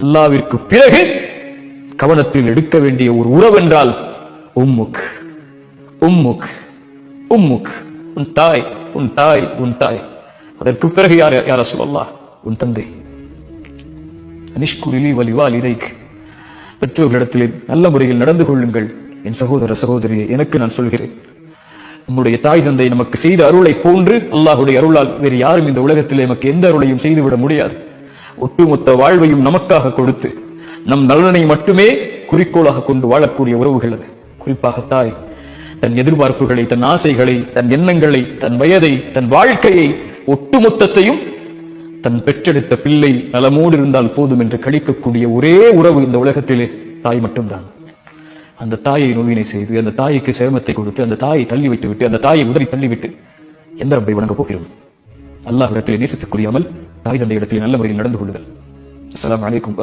அல்லாஹ்விற்கு பிறகு கவனத்தில் எடுக்க வேண்டிய ஒரு உறவென்றால் உம்முக் உம்முக் உம்முக், உன் தாய் உன் தாய் உன் தாய். அதற்கு பிறகு யார் ரசூலல்லாஹ்? உன் தந்தை. அனிஷ்குரிலி வலிவாலிதைக், பெற்றோர்களிடத்திலே நல்ல முறையில் நடந்து கொள்ளுங்கள். என் சகோதர சகோதரியை, எனக்கு நான் சொல்கிறேன், நம்முடைய தாய் தந்தை நமக்கு செய்த அருளை போன்று அல்லாஹ்வுடைய அருளால் வேறு யாரும் இந்த உலகத்திலே நமக்கு எந்த அருளையும் செய்துவிட முடியாது. ஒட்டுமொத்த வாழ்வையும் நமக்காக கொடுத்து நம் நலனை மட்டுமே குறிக்கோளாக கொண்டு வாழக்கூடிய உறவுகள் அது. குறிப்பாக தாய் தன் எதிர்பார்ப்புகளை, தன் ஆசைகளை, தன் எண்ணங்களை, தன் வயதை, தன் வாழ்க்கையை, ஒட்டுமொத்தத்தையும் தன் பெற்றெடுத்த பிள்ளை நலமோடு இருந்தால் போதும் என்று கழிக்கக்கூடிய ஒரே உறவு இந்த உலகத்திலே தாய் மட்டும்தான். அந்த தாயை நோவினை செய்து, அந்த தாய்க்கு சிரமத்தை கொடுத்து, அந்த தாயை தள்ளி வைத்து விட்டு, அந்த தாயை உதறி தள்ளிவிட்டு எந்த ரப்பை வணங்க போகிறோம்? அல்லாஹ்விடத்திலே நேசித்துக்குரிய அமல் தாய் தந்தை இடத்திலே நல்ல முறையில் நடந்து கொள்ளுதல். அஸ்ஸலாமு அலைக்கும்.